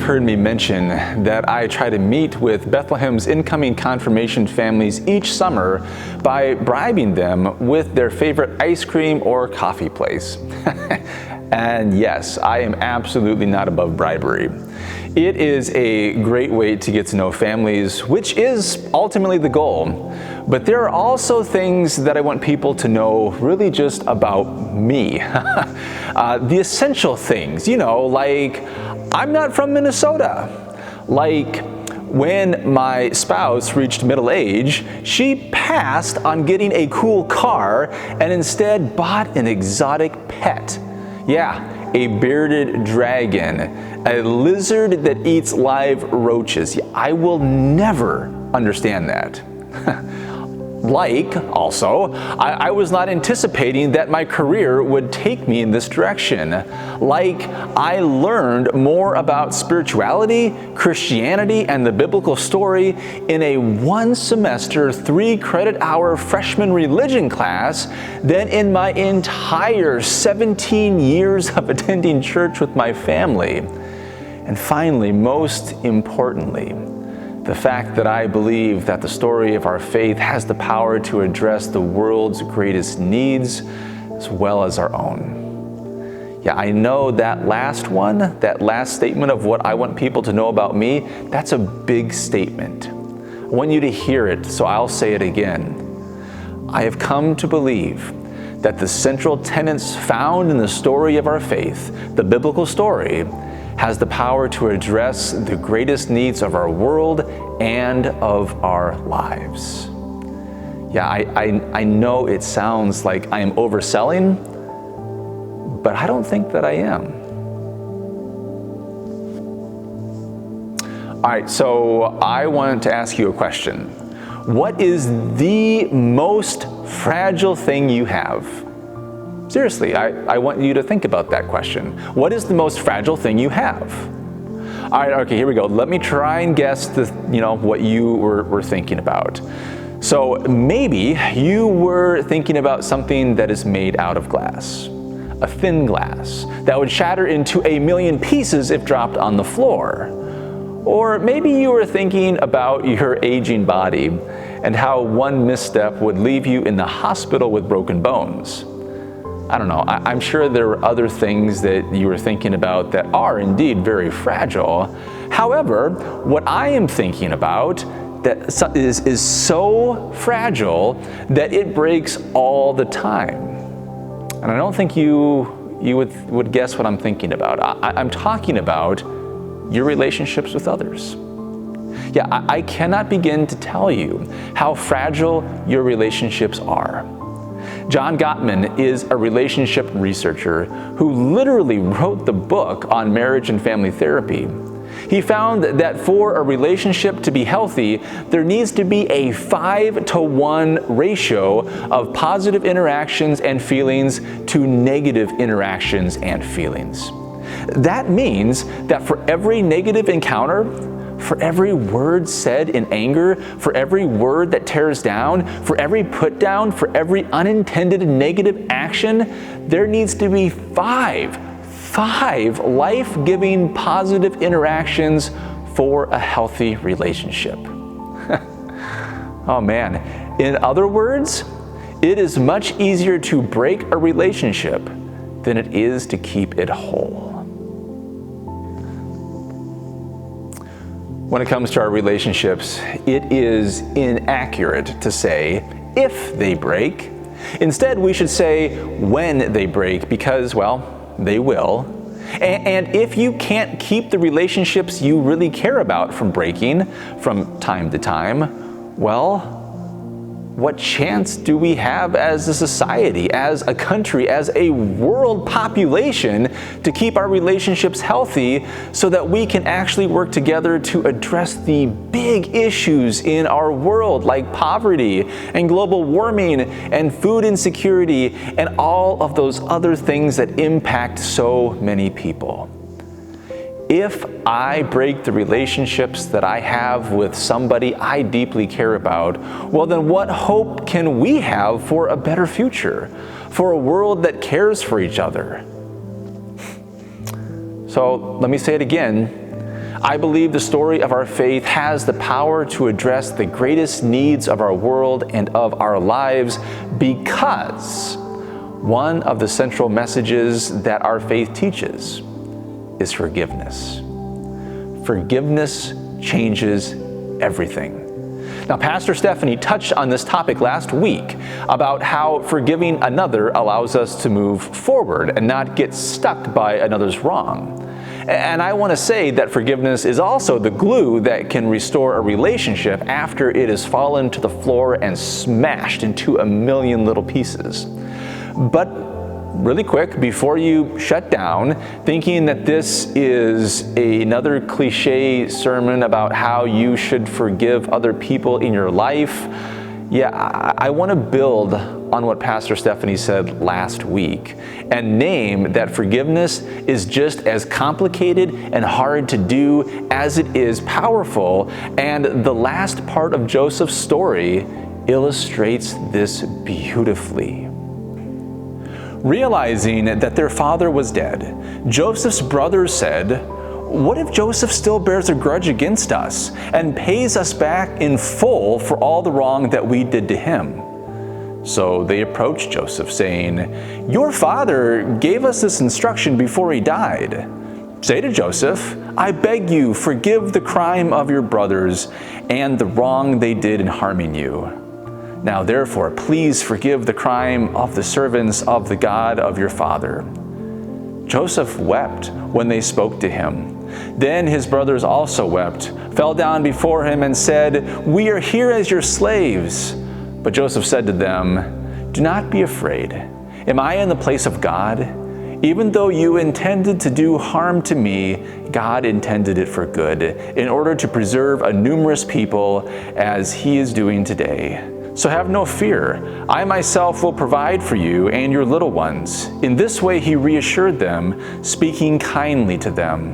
heard me mention that I try to meet with Bethlehem's incoming confirmation families each summer by bribing them with their favorite ice cream or coffee place. And yes, I am absolutely not above bribery. It is a great way to get to know families, which is ultimately the goal. But there are also things that I want people to know really just about me. The essential things, like I'm not from Minnesota. Like when my spouse reached middle age, she passed on getting a cool car and instead bought an exotic pet. Yeah, a bearded dragon, a lizard that eats live roaches. Yeah, I will never understand that. Also, I was not anticipating that my career would take me in this direction. I learned more about spirituality, Christianity, and the biblical story in a 1-semester, 3-credit-hour freshman religion class than in my entire 17 years of attending church with my family. And finally, most importantly, the fact that I believe that the story of our faith has the power to address the world's greatest needs as well as our own. Yeah, I know that last statement of what I want people to know about me, that's a big statement. I want you to hear it, so I'll say it again. I have come to believe that the central tenets found in the story of our faith, the biblical story, has the power to address the greatest needs of our world and of our lives. Yeah, I know it sounds like I am overselling, but I don't think that I am. All right, so I want to ask you a question. What is the most fragile thing you have? Seriously, I want you to think about that question. What is the most fragile thing you have? All right, okay, here we go. Let me try and guess what you were thinking about. So maybe you were thinking about something that is made out of glass, a thin glass that would shatter into 1,000,000 pieces if dropped on the floor. Or maybe you were thinking about your aging body and how one misstep would leave you in the hospital with broken bones. I don't know, I'm sure there were other things that you were thinking about that are indeed very fragile. However, what I am thinking about that is so fragile that it breaks all the time. And I don't think you would guess what I'm thinking about. I'm talking about your relationships with others. Yeah, I cannot begin to tell you how fragile your relationships are. John Gottman is a relationship researcher who literally wrote the book on marriage and family therapy. He found that for a relationship to be healthy, there needs to be a 5-to-1 ratio of positive interactions and feelings to negative interactions and feelings. That means that for every negative encounter, for every word said in anger, for every word that tears down, for every put down, for every unintended negative action, there needs to be five life-giving positive interactions for a healthy relationship. Oh man. In other words, it is much easier to break a relationship than it is to keep it whole. When it comes to our relationships, it is inaccurate to say if they break. Instead, we should say when they break because, well, they will. And if you can't keep the relationships you really care about from breaking from time to time, well, what chance do we have as a society, as a country, as a world population to keep our relationships healthy so that we can actually work together to address the big issues in our world like poverty and global warming and food insecurity and all of those other things that impact so many people? If I break the relationships that I have with somebody I deeply care about, well then what hope can we have for a better future, for a world that cares for each other? So let me say it again. I believe the story of our faith has the power to address the greatest needs of our world and of our lives because one of the central messages that our faith teaches is forgiveness. Forgiveness changes everything. Now, Pastor Stephanie touched on this topic last week about how forgiving another allows us to move forward and not get stuck by another's wrong. And I want to say that forgiveness is also the glue that can restore a relationship after it has fallen to the floor and smashed into a million little pieces. But really quick, before you shut down, thinking that this is another cliche sermon about how you should forgive other people in your life, I want to build on what Pastor Stephanie said last week and name that forgiveness is just as complicated and hard to do as it is powerful. And the last part of Joseph's story illustrates this beautifully. Realizing that their father was dead, Joseph's brothers said, "What if Joseph still bears a grudge against us and pays us back in full for all the wrong that we did to him?" So they approached Joseph, saying, "Your father gave us this instruction before he died. Say to Joseph, 'I beg you, forgive the crime of your brothers and the wrong they did in harming you. Now therefore, please forgive the crime of the servants of the God of your father.' Joseph wept when they spoke to him. Then his brothers also wept, fell down before him and said, 'We are here as your slaves.' But Joseph said to them, 'Do not be afraid. Am I in the place of God? Even though you intended to do harm to me, God intended it for good, in order to preserve a numerous people as he is doing today. So have no fear. I myself will provide for you and your little ones.' In this way he reassured them, speaking kindly to them.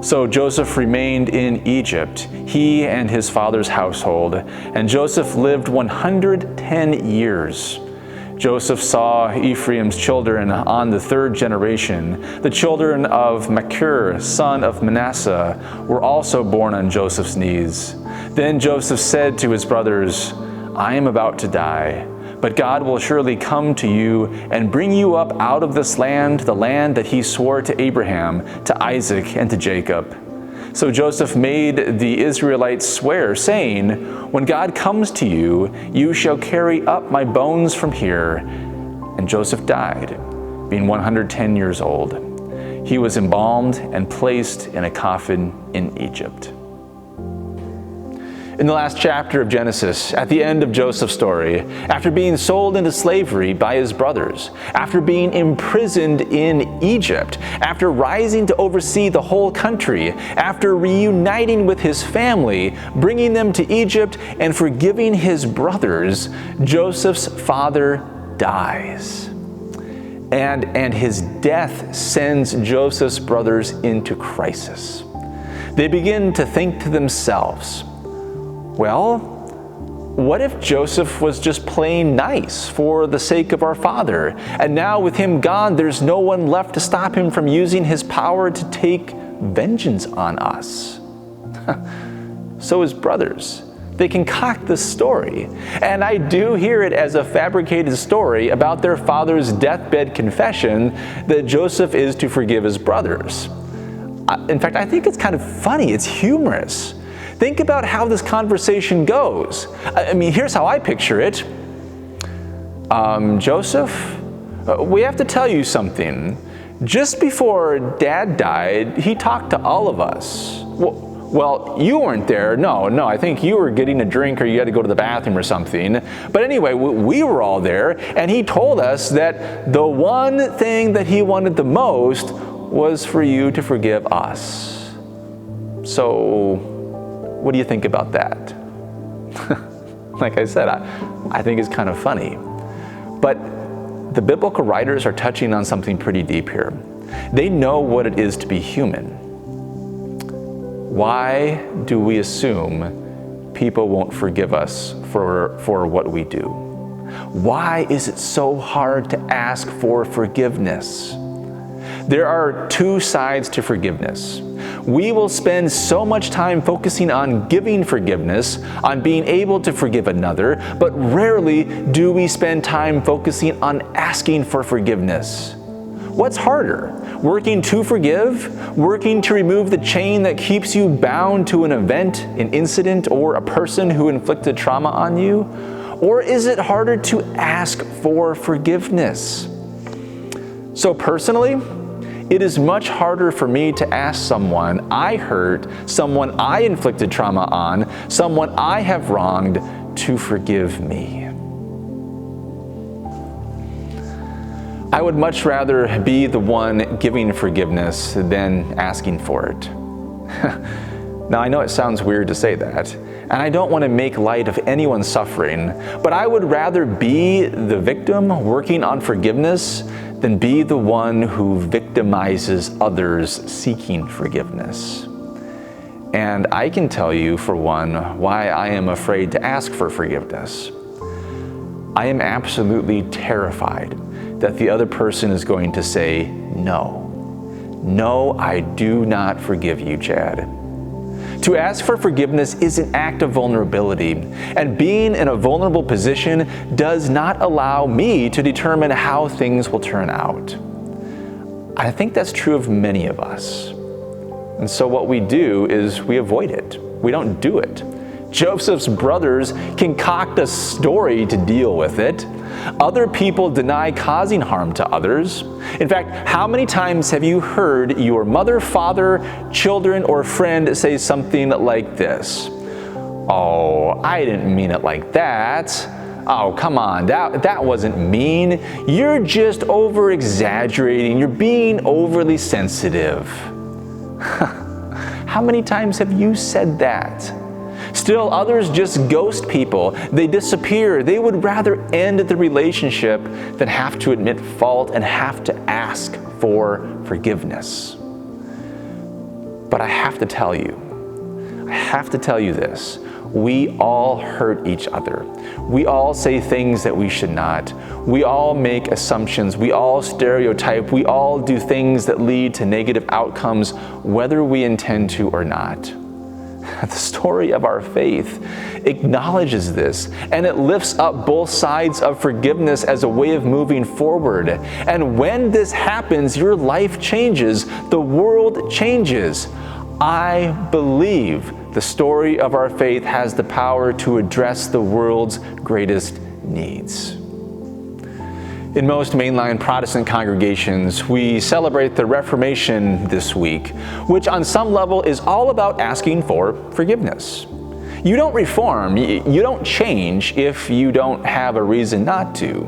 So Joseph remained in Egypt, he and his father's household, and Joseph lived 110 years. Joseph saw Ephraim's children on the third generation. The children of Machir, son of Manasseh, were also born on Joseph's knees. Then Joseph said to his brothers, 'I am about to die, but God will surely come to you and bring you up out of this land, the land that he swore to Abraham, to Isaac, and to Jacob.' So Joseph made the Israelites swear, saying, 'When God comes to you, you shall carry up my bones from here.' And Joseph died, being 110 years old. He was embalmed and placed in a coffin in Egypt." In the last chapter of Genesis, at the end of Joseph's story, after being sold into slavery by his brothers, after being imprisoned in Egypt, after rising to oversee the whole country, after reuniting with his family, bringing them to Egypt, and forgiving his brothers, Joseph's father dies. And his death sends Joseph's brothers into crisis. They begin to think to themselves, well, what if Joseph was just playing nice for the sake of our father? And now with him gone, there's no one left to stop him from using his power to take vengeance on us. So his brothers, they concoct this story. And I do hear it as a fabricated story about their father's deathbed confession that Joseph is to forgive his brothers. In fact, I think it's kind of funny. It's humorous. Think about how this conversation goes. I mean, here's how I picture it. Joseph, we have to tell you something. Just before Dad died, he talked to all of us. Well, you weren't there. No, I think you were getting a drink or you had to go to the bathroom or something. But anyway, we were all there, and he told us that the one thing that he wanted the most was for you to forgive us. So, what do you think about that? Like I said, I think it's kind of funny. But the biblical writers are touching on something pretty deep here. They know what it is to be human. Why do we assume people won't forgive us for what we do? Why is it so hard to ask for forgiveness? There are two sides to forgiveness. We will spend so much time focusing on giving forgiveness, on being able to forgive another, but rarely do we spend time focusing on asking for forgiveness. What's harder? Working to forgive? Working to remove the chain that keeps you bound to an event, an incident, or a person who inflicted trauma on you? Or is it harder to ask for forgiveness? So personally, it is much harder for me to ask someone I hurt, someone I inflicted trauma on, someone I have wronged to forgive me. I would much rather be the one giving forgiveness than asking for it. Now, I know it sounds weird to say that, and I don't want to make light of anyone's suffering, but I would rather be the victim working on forgiveness than be the one who victimizes others seeking forgiveness. And I can tell you, for one, why I am afraid to ask for forgiveness. I am absolutely terrified that the other person is going to say, "No. No, I do not forgive you, Chad." To ask for forgiveness is an act of vulnerability, and being in a vulnerable position does not allow me to determine how things will turn out. I think that's true of many of us. And so what we do is we avoid it. We don't do it. Joseph's brothers concoct a story to deal with it. Other people deny causing harm to others. In fact, how many times have you heard your mother, father, children, or friend say something like this? "Oh, I didn't mean it like that. Oh, come on, that wasn't mean. You're just over-exaggerating. You're being overly sensitive." How many times have you said that? Still, others just ghost people. They disappear. They would rather end the relationship than have to admit fault and have to ask for forgiveness. But I have to tell you this. We all hurt each other. We all say things that we should not. We all make assumptions. We all stereotype. We all do things that lead to negative outcomes, whether we intend to or not. The story of our faith acknowledges this, and it lifts up both sides of forgiveness as a way of moving forward. And when this happens, your life changes, the world changes. I believe the story of our faith has the power to address the world's greatest needs. In most mainline Protestant congregations, we celebrate the Reformation this week, which on some level is all about asking for forgiveness. You don't reform, you don't change if you don't have a reason not to.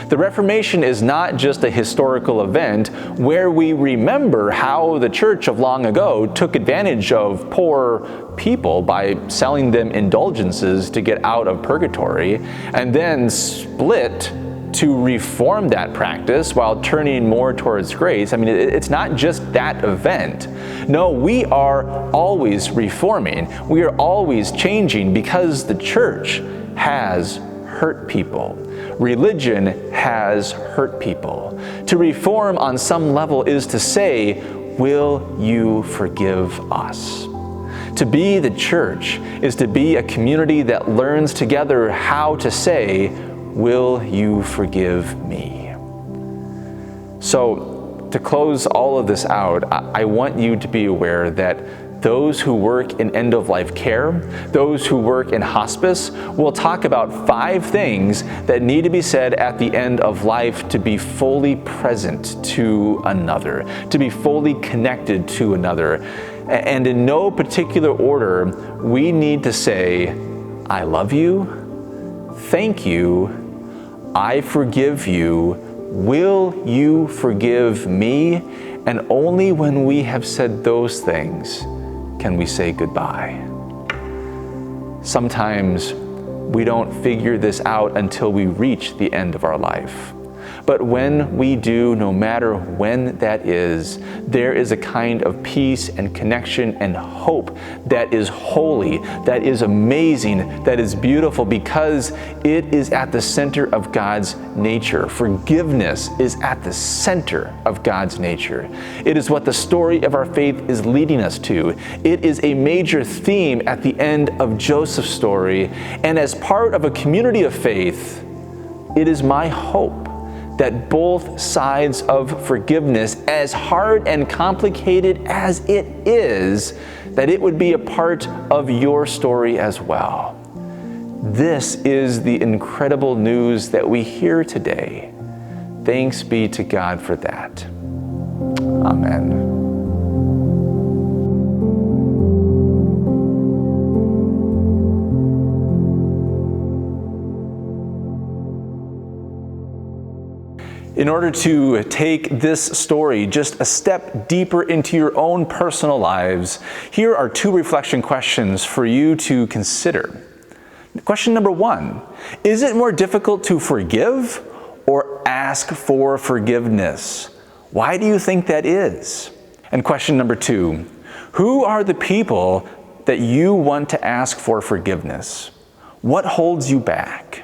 The Reformation is not just a historical event where we remember how the church of long ago took advantage of poor people by selling them indulgences to get out of purgatory, and then split to reform that practice while turning more towards grace. I mean, it's not just that event. No, we are always reforming. We are always changing because the church has hurt people. Religion has hurt people. To reform on some level is to say, "Will you forgive us?" To be the church is to be a community that learns together how to say, "Will you forgive me?" So, to close all of this out, I want you to be aware that those who work in end-of-life care, those who work in hospice, will talk about 5 things that need to be said at the end of life to be fully present to another, to be fully connected to another. And in no particular order, we need to say, "I love you," "Thank you," "I forgive you," "Will you forgive me?" And only when we have said those things can we say goodbye. Sometimes we don't figure this out until we reach the end of our life. But when we do, no matter when that is, there is a kind of peace and connection and hope that is holy, that is amazing, that is beautiful, because it is at the center of God's nature. Forgiveness is at the center of God's nature. It is what the story of our faith is leading us to. It is a major theme at the end of Joseph's story, and as part of a community of faith, it is my hope that both sides of forgiveness, as hard and complicated as it is, that it would be a part of your story as well. This is the incredible news that we hear today. Thanks be to God for that. Amen. In order to take this story just a step deeper into your own personal lives, here are 2 reflection questions for you to consider. Question number 1, is it more difficult to forgive or ask for forgiveness? Why do you think that is? And question number 2, who are the people that you want to ask for forgiveness? What holds you back?